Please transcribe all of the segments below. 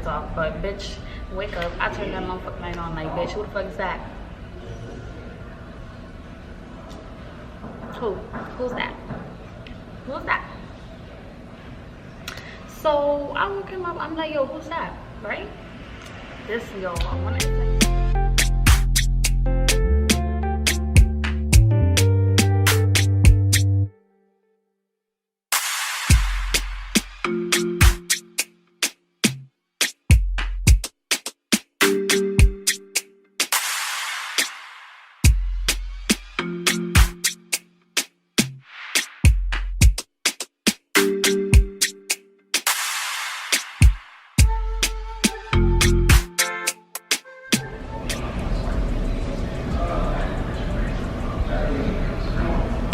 off. But bitch, wake up. I turned that motherfucking light on. Like, bitch, who the fuck is that? Who's that? Who's that? So I woke him up. I'm like, yo, who's that? Right? This, yo, I want to say.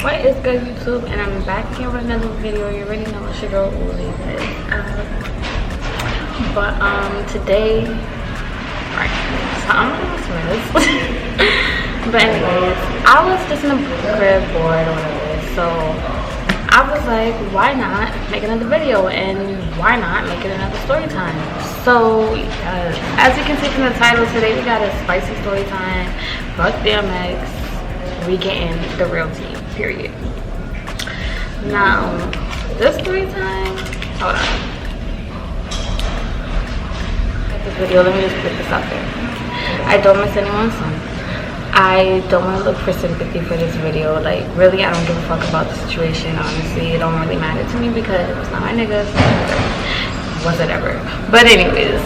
What is good, YouTube? And I'm back here with another video. You already know it's your girl Uli, but today, right, so I'm gonna this. But anyways, I was just in a crib bored or whatever, so I was like, why not make another video, and why not make it another story time? So as you can see from the title, today we got a spicy story time. Fuck them eggs, we getting the real tea. Period. Now, this story time, hold on. This video, let me just put this out there. I don't miss anyone's son. I don't want to look for sympathy for this video. Like, really, I don't give a fuck about the situation. Honestly, it don't really matter to me because it was not my nigga, so was it ever. But anyways,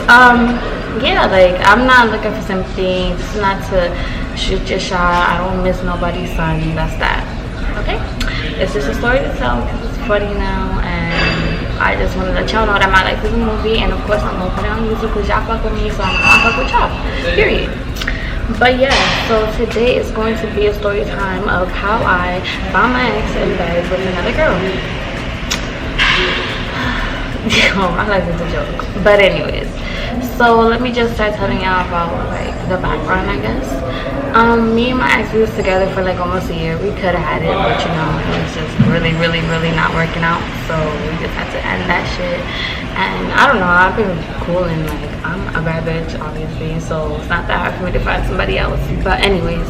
yeah, like, I'm not looking for sympathy. This is not to shoot your shot. I don't miss nobody's son. That's that. Okay, it's just a story to tell because it's funny now, and I just want to let y'all know that my life is a movie, and of course I'm gonna put it on YouTube because y'all fuck with me, so I'm gonna fuck with y'all. Period. But yeah, so today is going to be a story time of how I found my ex in bed with another girl. Oh, my life is a joke. But anyways, so let me just start telling y'all about like the background, I guess. Me and my ex, we was together for like almost a year. We could have had it, but you know, it was just really not working out. So we just had to end that shit. And I don't know, I've been cool, and like I'm a bad bitch, obviously, so it's not that hard for me to find somebody else. But anyways,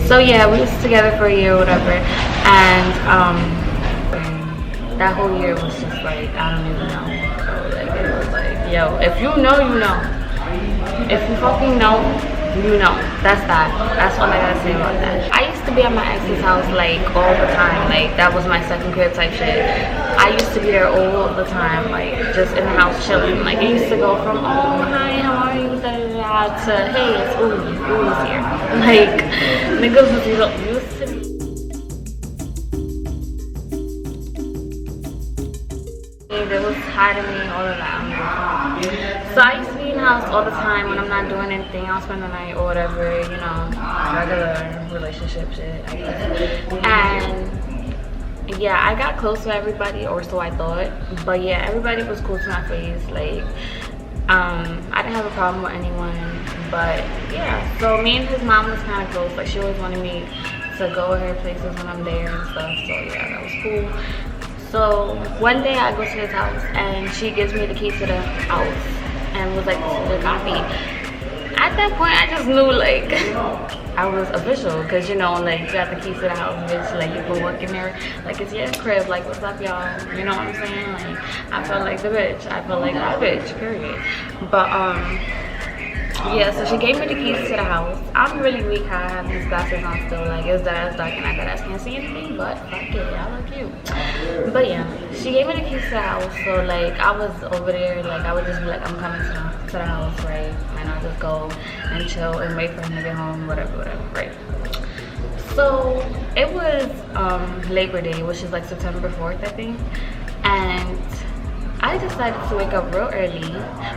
so yeah, we was together for a year or whatever, and that whole year was just like, I don't even know. So like, it was like, yo, if you know, you know. If you fucking know, you know. That's that. That's all I gotta say about that. I used to be at my ex's house like all the time. Like, that was my second crib type shit. I used to be there all the time, like just in the house chilling. Like, it used to go from, oh hi, how are you, da, da, da, to hey, it's Uli's here. Like, niggas was used to me. They was hiding me, all of that. So I used to be in the house all the time when I'm not doing anything. I'll spend the night or whatever, you know, regular relationship shit, I guess. And yeah, I got close to everybody, or so I thought. But yeah, everybody was cool to my face. Like, I didn't have a problem with anyone. But yeah, so me and his mom was kind of close. Like, she always wanted me to go to her places when I'm there and stuff. So yeah, that was cool. So one day I go to his house and she gives me the keys to the house and was like, this is your copy. At that point I just knew like I was official, because you know, like, you got the keys to the house, bitch. Like, you can walk in there like it's your crib. Like, what's up, y'all? You know what I'm saying? Like, I felt like the bitch. I felt like that bitch, period. But yeah, so she gave me the keys to the house. I'm really weak how I have these glasses on still. Like, it's that ass dark and I can't see anything, but fuck it, I look cute. But yeah, she gave me the keys to the house. So like, I was over there, like, I would just be like, I'm coming to the house, right? And I'll just go and chill and wait for him to get home, whatever, right? So it was Labor Day, which is like September 4th, I think. And I decided to wake up real early.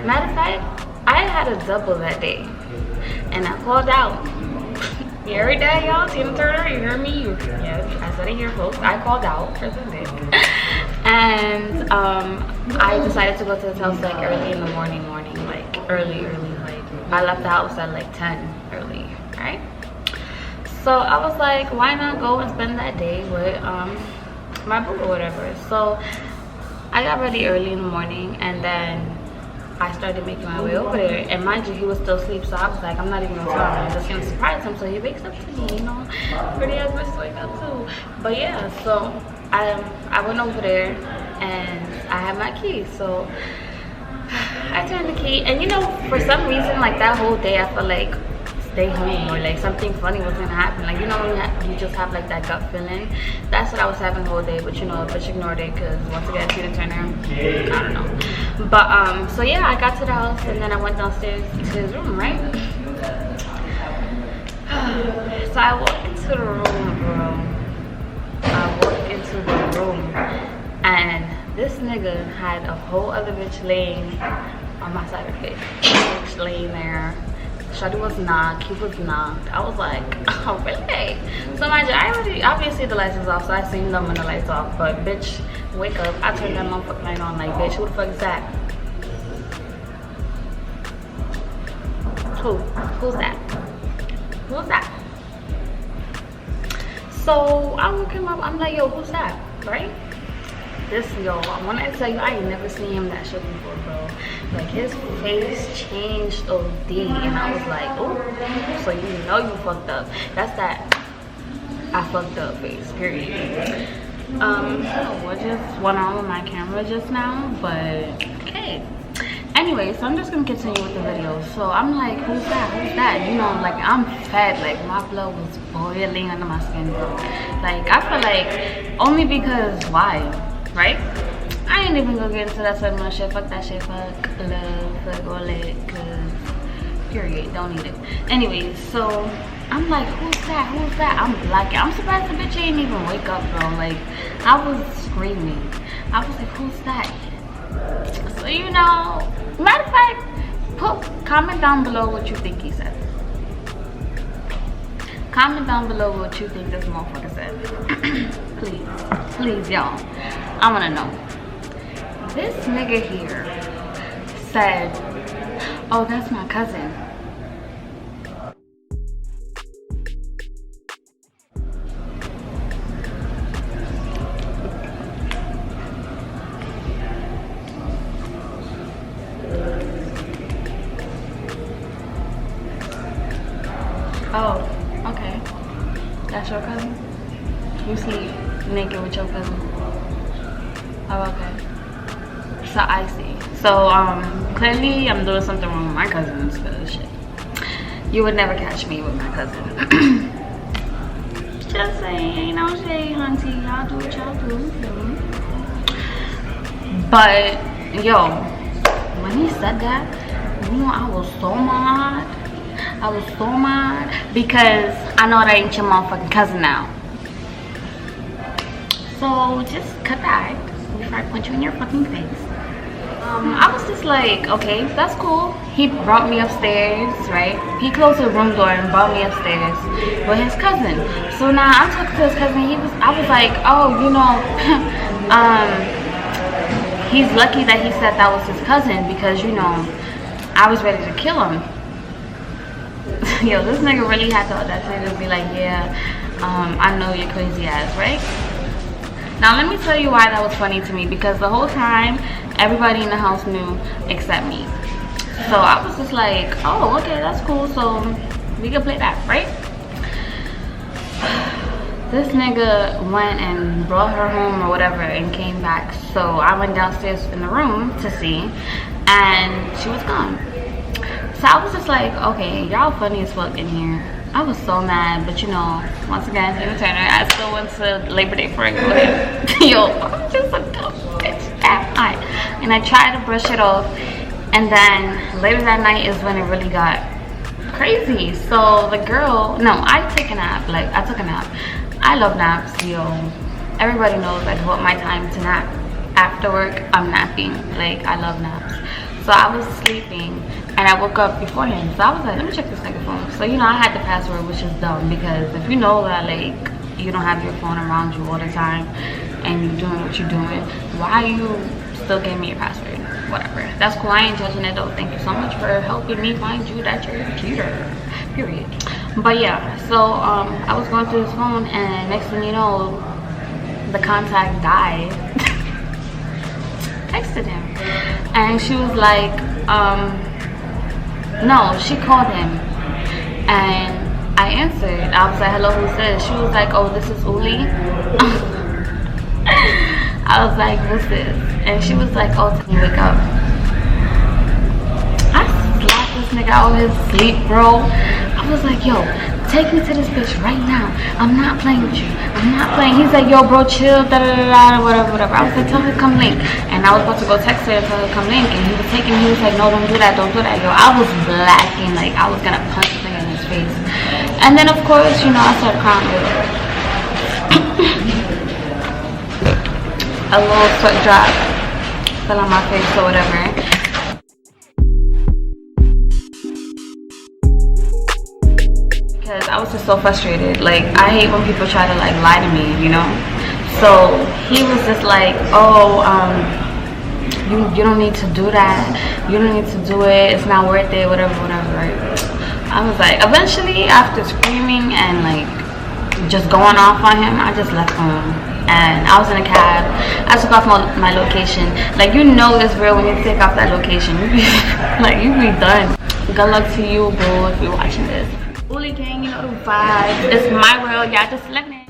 Matter of fact, I had a double that day, and I called out. You heard that, y'all? Tina Turner, you heard me? Yes, I said it here, folks. I called out for the dick. And I decided to go to his house like early in the morning, like early. Like, I left the house at like 10 early, right? So I was like, why not go and spend that day with my boo or whatever? So I got ready early in the morning, and then I started making my way over there, and mind you, he was still asleep, so I was like, I'm not even gonna tell him, I'm just gonna surprise him so he wakes up to me, you know. Pretty ass bitch wake up too. But yeah, so I went over there and I had my key, so I turned the key, and you know, for some reason, like that whole day I felt like stay home, or like something funny was gonna happen. Like, you know, when you just have like that gut feeling. That's what I was having the whole day, but you know, bitch ignored it because once again, Tina Turner, I don't know. But so yeah, I got to the house and then I went downstairs to his room, right? So I walked into the room, bro. I walked into the room and this nigga had a whole other bitch laying on my side of the bed. Bitch laying there. Shawty was knocked, he was knocked. I was like, oh really? So mind you, I already, obviously the lights was off, so I seen them when the lights off. But bitch, wake up. I turned that motherfucking light on, like, bitch, who the fuck is that? Who's that? Who's that? So I look him up, I'm like, yo, who's that? Right? This, yo, when I tell you, I ain't never seen him that shit before, bro. Like, his face changed OD, and I was like, oh, so you know you fucked up. That's that I fucked up face, period. What just went on with my camera just now, but okay. Anyway, so I'm just gonna continue with the video. So I'm like, who's that? Who's that? You know, like, I'm fat, like my blood was boiling under my skin, bro. Like, I feel like only because why? Right? I ain't even gonna get into that sort of shit. Fuck that shit. Fuck love. Fuck all that. Cause period. Don't need it. Anyways, so I'm like, who's that? Who's that? I'm blacking. I'm surprised the bitch ain't even wake up, bro. Like, I was screaming. I was like, who's that? So you know, matter of fact, comment down below what you think he said. Comment down below what you think this motherfucker said. Please, y'all. I wanna know. This nigga here said, oh, that's my cousin. Oh, okay. That's your cousin? You sleep naked with your cousin? Oh, okay. So I see. So clearly I'm doing something wrong with my cousins, because shit, you would never catch me with my cousin. Just saying, ain't no shade, hunty. Y'all do what y'all do. But yo, when he said that, you know, I was so mad. I was so mad because I know that ain't your motherfucking cousin now. So just cut that before I punch you in your fucking face. I was just like, okay, that's cool. He brought me upstairs, right? He closed the room door and brought me upstairs with his cousin. So now I'm talking to his cousin. I was like, oh, you know, he's lucky that he said that was his cousin, because, you know, I was ready to kill him. Yo, this nigga really had the audacity to be like, yeah, I know you're crazy ass, right? Now let me tell you why that was funny to me, because the whole time everybody in the house knew except me. So I was just like, oh, okay, that's cool, so we can play that, right? This nigga went and brought her home or whatever and came back. So I went downstairs in the room to see, and she was gone. So I was just like, okay, y'all funny as fuck in here. I was so mad, but you know, once again, Tina Turner, I still went to Labor Day parade with him. Yo, I'm just a dumb bitch, am I? And I tried to brush it off, and then later that night is when it really got crazy. So the girl, no, I took a nap. Like, I took a nap. I love naps, yo. Everybody knows, like, what my time to nap. After work, I'm napping. Like, I love naps. So I was sleeping, and I woke up before him. So I was like, let me check this nigga phone. So, you know, I had the password, which is dumb, because if you know that, like, you don't have your phone around you all the time and you're doing what you're doing, why you still give me your password? Whatever. That's cool. I ain't judging it, though. Thank you so much for helping me find you that you're a cheater. Period. But yeah, so I was going through his phone, and next thing you know, the contact died. texted him. And she was like, no, she called him. And I answered. I was like, hello, who's this? She was like, oh, this is Uli. I was like, who's this? And she was like, oh, tell me wake up. I slapped this nigga out of his sleep, bro. I was like, yo, take me to this bitch right now. I'm not playing with you. I'm not playing. He's like, yo, bro, chill, da da da da, whatever, whatever. I was like, tell her to come link. And I was about to go text her and tell her to come link. And he was taking me. He was like, no, don't do that, don't do that. Yo, I was blacking. Like, I was gonna punch this nigga in his face. And then, of course, you know, I started crying with a little sweat drop fell on my face or whatever. Because I was just so frustrated. Like, I hate when people try to like lie to me, you know. So he was just like, oh, you don't need to do that. You don't need to do it. It's not worth it. Whatever, whatever. I was like, eventually, after screaming and like just going off on him, I just left home. And I was in a cab. I took off my location. Like, you know it's real when you take off that location. Like, you be done. Good luck to you, bro, if you're watching this. Uli gang, you know the vibes. It's my world. Y'all just living it.